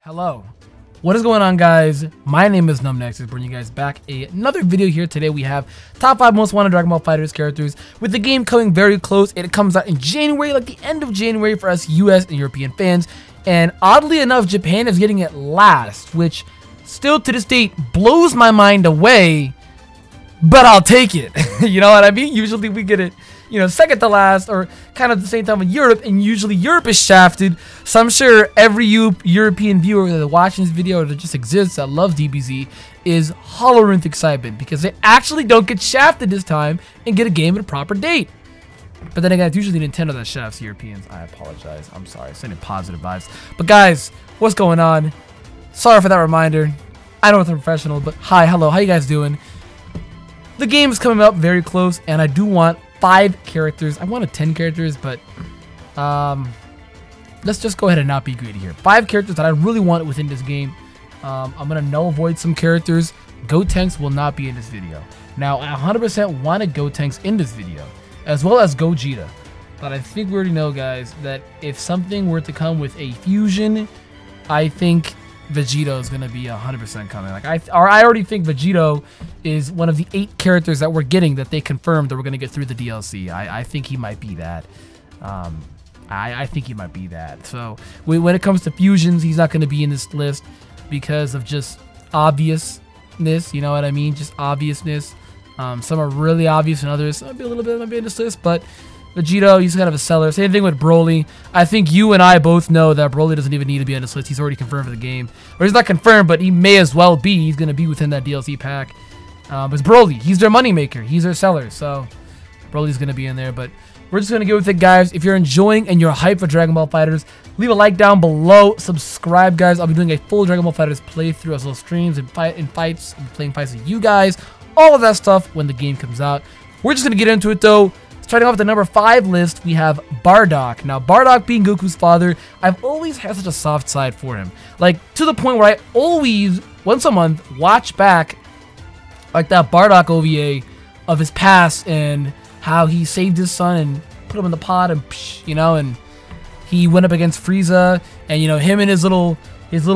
Hello, what is going on, guys? My name is NumbNexus, bringing you guys back another video here. Today we have top 5 most wanted Dragon Ball FighterZ characters, with the game coming very close. It comes out in January, like the end of January for us US and European fans, and oddly enough Japan is getting it last, which still to this date blows my mind away, but I'll take it. You know what I mean? Usually we get it, you know, second to last, or kind of the same time with Europe, and usually Europe is shafted. So I'm sure every European viewer that watching this video or that just exists that loves DBZ is hollering with excitement because they actually don't get shafted this time and get a game at a proper date. But then again, it's usually Nintendo that shafts Europeans. I apologize. I'm sorry. Sending positive vibes. But guys, what's going on? Sorry for that reminder. I know it's a professional, but hi, hello, how you guys doing? The game is coming up very close, and I do want 5 characters. I wanted 10 characters, but let's just go ahead and not be greedy here. 5 characters that I really want within this game. I'm gonna null void some characters. Gotenks will not be in this video. Now, I 100% wanted Gotenks in this video, as well as Gogeta. But I think we already know, guys, that if something were to come with a fusion, I think Vegito is gonna be 100% coming. Like I already think Vegito is one of the 8 characters that we're getting that they confirmed that we're gonna get through the DLC. I think he might be that. I think he might be that. So when it comes to fusions, he's not gonna be in this list because of just obviousness. You know what I mean? Just obviousness. Some are really obvious, and others might be a little bit might be in this list, but Vegito, he's kind of a seller. Same thing with Broly. I think you and I both know that Broly doesn't even need to be on this list. He's already confirmed for the game. Or he's not confirmed, but he may as well be. He's going to be within that DLC pack. But it's Broly. He's their moneymaker. He's their seller. So Broly's going to be in there. But we're just going to get with it, guys. If you're enjoying and you're hyped for Dragon Ball FighterZ, leave a like down below. Subscribe, guys. I'll be doing a full Dragon Ball FighterZ playthrough, as well as streams and fights. And playing fights with you guys. All of that stuff when the game comes out. We're just going to get into it, though. Starting off with the number 5 list, we have Bardock. Now, Bardock being Goku's father, I've always had such a soft side for him. Like, to the point where I always, once a month, watch back, like, that Bardock OVA of his past and how he saved his son and put him in the pod and, you know, and he went up against Frieza, and, you know, him and his little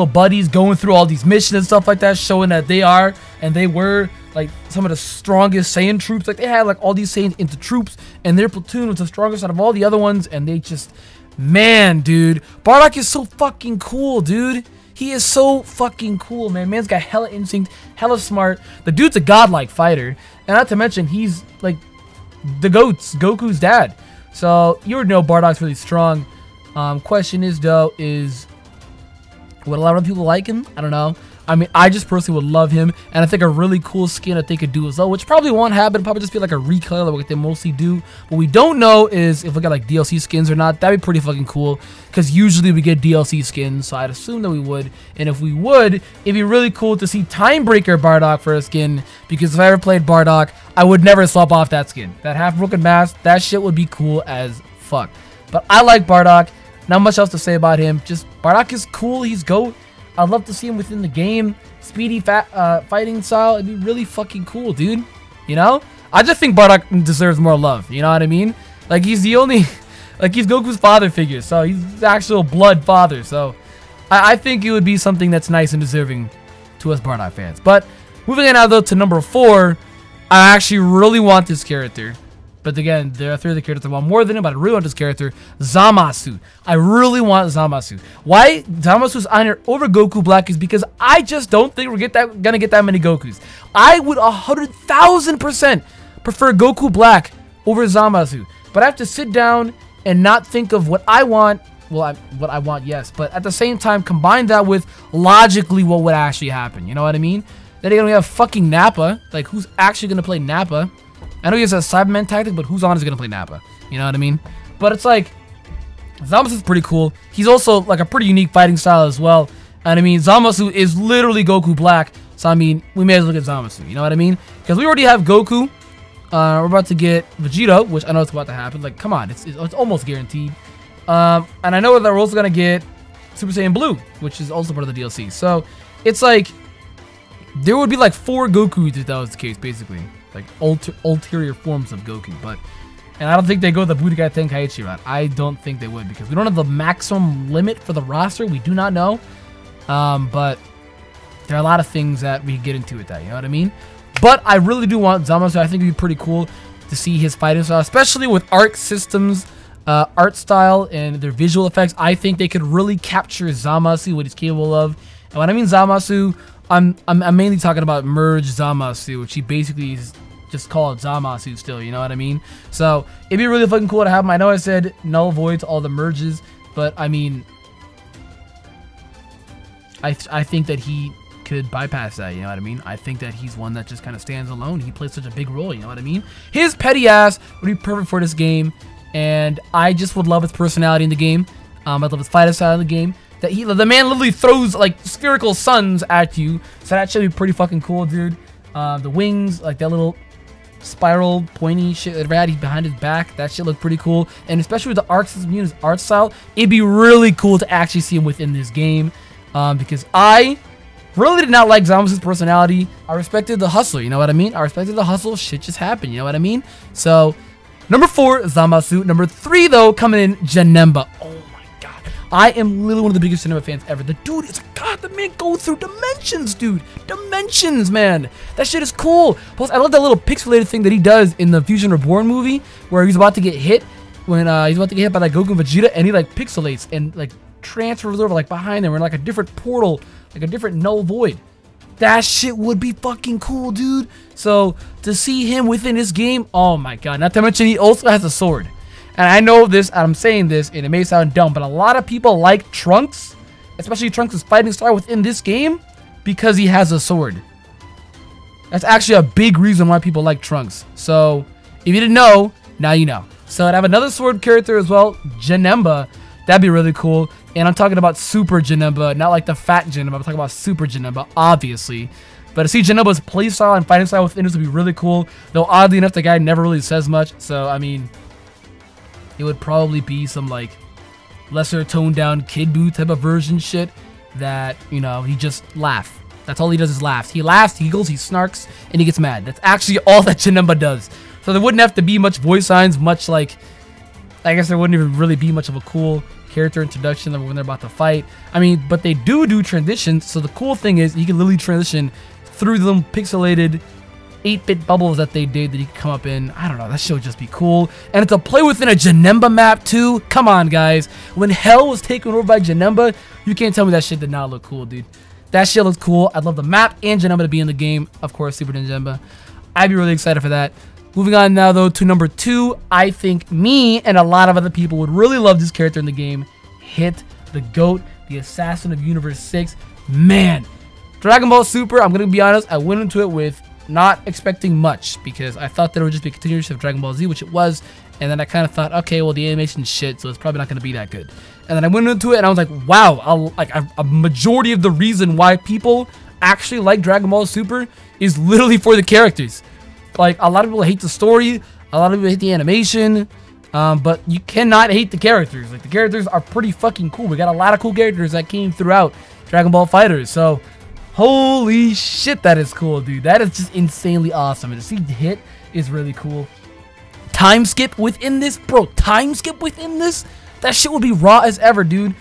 buddies going through all these missions and stuff like that, showing that they are, and they were, like, some of the strongest Saiyan troops. Like, they had, like, all these Saiyans into troops, and their platoon was the strongest out of all the other ones, and they just, man, dude, Bardock is so fucking cool, dude. He is so fucking cool, man. Man's got hella instinct, hella smart. The dude's a godlike fighter, and not to mention, he's, like, the GOAT's, Goku's dad. So, you already know Bardock's really strong. Question is, though, would a lot of people like him? I don't know. I mean, I just personally would love him, and I think a really cool skin that they could do as well, which probably won't happen. Probably just be like a recolor, like what they mostly do. What we don't know is if we got like DLC skins or not. That'd be pretty fucking cool, because usually we get DLC skins, so I'd assume that we would. And if we would, it'd be really cool to see Timebreaker Bardock for a skin, because if I ever played Bardock, I would never swap off that skin. That half-broken mask, that shit would be cool as fuck. But I like Bardock. Not much else to say about him. Just Bardock is cool. He's GOAT. I'd love to see him within the game. Speedy fighting style. It'd be really fucking cool, dude. You know? I just think Bardock deserves more love. You know what I mean? Like, he's the only... Like, he's Goku's father figure. So, he's the actual blood father. So, I think it would be something that's nice and deserving to us Bardock fans. But, moving on now, though, to number 4. I actually really want this character. But again, there are 3 other characters I want more than him, but I really want this character, Zamasu. I really want Zamasu. Why Zamasu's honor over Goku Black is because I just don't think we're gonna get that many Gokus. I would 100,000% prefer Goku Black over Zamasu. But I have to sit down and not think of what I want. Well, what I want, yes. But at the same time, combine that with logically what would actually happen. You know what I mean? Then again, we have fucking Nappa. Like, who's actually gonna play Nappa? I know he has a Cyberman tactic, but who's honestly gonna play Nappa? You know what I mean? But it's like, Zamasu is pretty cool. He's also like a pretty unique fighting style as well. And I mean, Zamasu is literally Goku Black. So I mean, we may as well get Zamasu. You know what I mean? Because we already have Goku. We're about to get Vegito, which I know it's about to happen. Like, come on, it's almost guaranteed. And I know that we're also gonna get Super Saiyan Blue, which is also part of the DLC. So it's like there would be like 4 Gokus if that was the case, basically. Like ulterior forms of Goku, and I don't think they go the Budokai Tenkaichi route. I don't think they would, because we don't have the maximum limit for the roster. We do not know. But there are a lot of things that we get into with that, you know what I mean? But I really do want Zamasu. I think it'd be pretty cool to see his fighting style, especially with Arc Systems art style and their visual effects. I think they could really capture Zamasu, what he's capable of. And when I mean Zamasu, I'm mainly talking about merge Zamasu, which he basically is just called Zamasu still, you know what I mean? So it'd be really fucking cool to have him. I know I said null void to all the merges, but I mean, I think that he could bypass that, you know what I mean? I think that he's one that just kind of stands alone. He plays such a big role, you know what I mean? His petty ass would be perfect for this game, and I just would love his personality in the game. I'd love his fighter style in the game. That the man literally throws like spherical suns at you, so that should be pretty fucking cool, dude. The wings, like that little spiral pointy shit that had behind his back, that shit looked pretty cool. And especially with the Arc System unit's art style, it'd be really cool to actually see him within this game, because I really did not like Zamasu's personality. I respected the hustle, you know what I mean? I respected the hustle. Shit just happened, you know what I mean? So, number 4, Zamasu. Number 3, though, coming in, Janemba. Oh my god. I am literally one of the biggest Janemba fans ever. The dude is, god, the man goes through dimensions, dude. Dimensions, man. That shit is cool. Plus, I love that little pixelated thing that he does in the Fusion Reborn movie, where he's about to get hit, when he's about to get hit by like Goku and Vegeta, and he like pixelates and like transfers over like behind them. We're in like a different portal, like a different null void. That shit would be fucking cool, dude. So to see him within this game, oh my god. Not to mention he also has a sword. And I know this, I'm saying this, and it may sound dumb, but a lot of people like Trunks, especially Trunks' fighting style within this game, because he has a sword. That's actually a big reason why people like Trunks. So if you didn't know, now you know. So I'd have another sword character as well, Janemba. That'd be really cool. And I'm talking about Super Janemba, not like the fat Janemba. I'm talking about Super Janemba, obviously. But to see Janemba's playstyle and fighting style within this would be really cool. Though oddly enough, the guy never really says much. So, I mean, it would probably be some like lesser toned down Kid Buu type of version shit that, you know, he just laughs. That's all he does is laughs. He laughs, he giggles, he snarks, and he gets mad. That's actually all that Janemba does. So there wouldn't have to be much voice signs, much like, I guess there wouldn't even really be much of a cool character introduction when they're about to fight. I mean, but they do transitions, so the cool thing is you can literally transition through them pixelated 8-bit bubbles that they did that you can come up in. I don't know, that shit would just be cool. And to play within a Janemba map too, come on guys. When Hell was taken over by Janemba, you can't tell me that shit did not look cool, dude. That shit looks cool. I'd love the map and Janemba to be in the game. Of course, Super Janemba. I'd be really excited for that. Moving on now, though, to number 2. I think me and a lot of other people would really love this character in the game. Hit, the GOAT, the Assassin of Universe 6. Man, Dragon Ball Super, I'm going to be honest, I went into it with not expecting much, because I thought that it would just be a continuation of Dragon Ball Z, which it was. And then I kind of thought, okay, well, the animation's shit, so it's probably not going to be that good. And then I went into it, and I was like, wow, a majority of the reason why people actually like Dragon Ball Super is literally for the characters. Like, a lot of people hate the story, a lot of people hate the animation, but you cannot hate the characters. Like, the characters are pretty fucking cool. We got a lot of cool characters that came throughout Dragon Ball FighterZ. So, holy shit, that is cool, dude. That is just insanely awesome. And to see Hit is really cool. Time skip within this, bro. Time skip within this? That shit would be raw as ever, dude.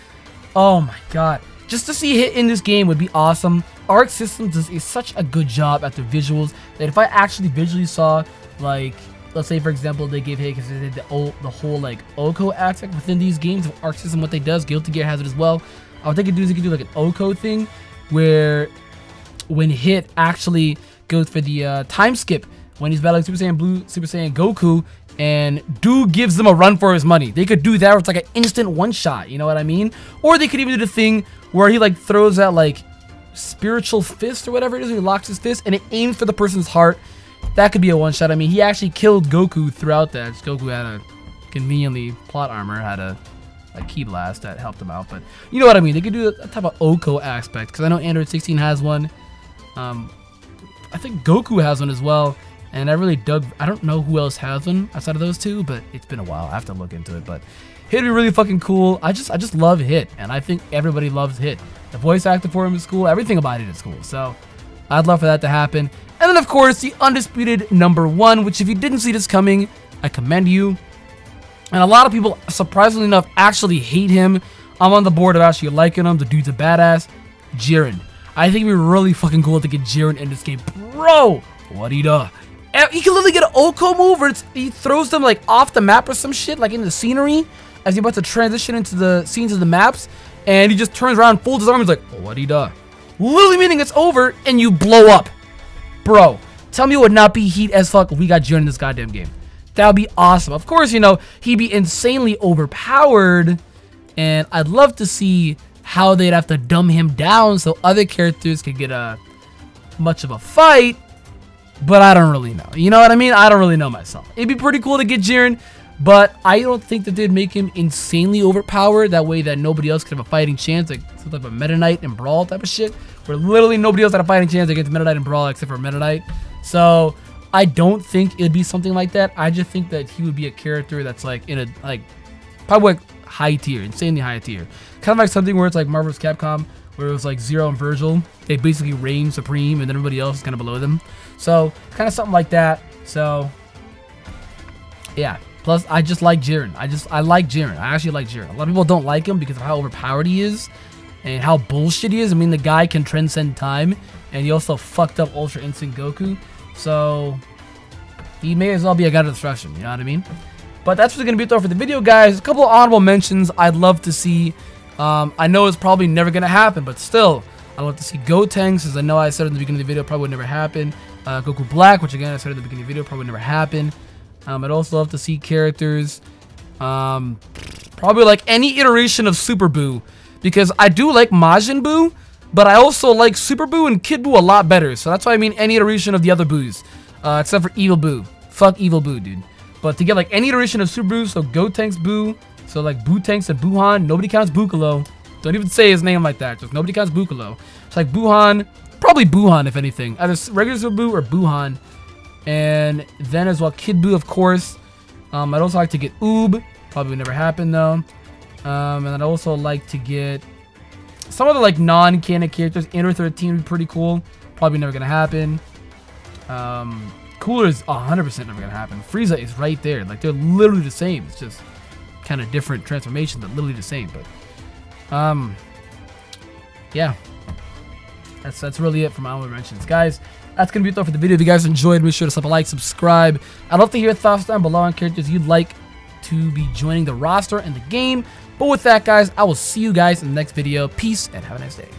Oh my god. Just to see Hit in this game would be awesome. Arc Systems does such a good job at the visuals that if I actually visually saw, like, let's say for example they gave Hit, because they did the whole like Oko aspect within these games of Arc System, what they does, Guilty Gear has it as well. I would think they could do like an Oko thing where when Hit actually goes for the time skip when he's battling Super Saiyan Blue, Super Saiyan Goku, and dude gives them a run for his money. They could do that where it's like an instant one shot, you know what I mean? Or they could even do the thing where he like throws that like spiritual fist or whatever it is, he locks his fist and it aims for the person's heart. That could be a one shot. I mean, he actually killed Goku throughout that. Goku had a conveniently plot armor, had a key blast that helped him out, but you know what I mean. They could do a type of Oko aspect, because I know Android 16 has one. I think Goku has one as well, and I really dug. I don't know who else has one outside of those two, but it's been a while. I have to look into it, but Hit would be really fucking cool. I just love Hit, and I think everybody loves Hit. The voice actor for him is cool. Everything about it is cool. So I'd love for that to happen. And then, of course, the undisputed number 1, which if you didn't see this coming, I commend you. And a lot of people, surprisingly enough, actually hate him. I'm on the board of actually liking him. The dude's a badass. Jiren. I think it'd be really fucking cool to get Jiren in this game. Bro, what he does? He can literally get an Oko move where he throws them like off the map or some shit, like in the scenery, as he's about to transition into the scenes of the maps, and he just turns around, folds his arms, like, oh, what he does? Literally meaning it's over, and you blow up. Bro, tell me it would not be heat as fuck if we got Jiren in this goddamn game. That would be awesome. Of course, you know, he'd be insanely overpowered, and I'd love to see how they'd have to dumb him down so other characters could get much of a fight. But I don't really know. You know what I mean? I don't really know myself. It'd be pretty cool to get Jiren, but I don't think that they'd make him insanely overpowered. That way that nobody else could have a fighting chance, like some type of Meta Knight and Brawl type of shit, where literally nobody else had a fighting chance against Meta Knight and Brawl except for Meta Knight. So I don't think it'd be something like that. I just think that he would be a character that's like in a probably like high tier, insanely high tier. Kind of like something where it's like Marvel's Capcom, where it was like Zero and Virgil. They basically reign supreme, and then everybody else is kind of below them. So, kind of something like that. So, yeah. Plus, I just like Jiren. I like Jiren. I actually like Jiren. A lot of people don't like him because of how overpowered he is and how bullshit he is. I mean, the guy can transcend time, and he also fucked up Ultra Instinct Goku. So, he may as well be a god of destruction. You know what I mean? But that's what's going to be it though for the video, guys. A couple of honorable mentions I'd love to see. I know it's probably never going to happen, but still, I'd love to see Gotenks, as I know I said in the beginning of the video, probably would never happen. Goku Black, which again I said in the beginning of the video, probably would never happen. I'd also love to see characters, probably like any iteration of Super Buu, because I do like Majin Buu, but I also like Super Buu and Kid Buu a lot better. So that's why I mean any iteration of the other Buus, except for Evil Buu. Fuck Evil Buu, dude. But to get like any iteration of Super Buu, so Gotenks Buu, so like Buu-Tanks and Buuhan, nobody counts Bukkalo. Don't even say his name like that. Just nobody counts Bukkalo. It's like Buuhan, probably Buuhan if anything. Either regular Super Buu or Buuhan. And then as well, Kid Buu, of course. I'd also like to get Oob. Probably would never happen though. And I'd also like to get some of the like non-canon characters. Inner 13 would be pretty cool. Probably never gonna happen. Cooler is 100% never gonna happen. Frieza is right there. Like they're literally the same. It's just kind of different transformations, but literally the same. But yeah, that's really it for my honorable mentions, guys. That's gonna be it though for the video. If you guys enjoyed, make sure to slap a like, subscribe. I'd love to hear your thoughts down below on characters you'd like to be joining the roster and the game. But with that, guys, I will see you guys in the next video. Peace and have a nice day.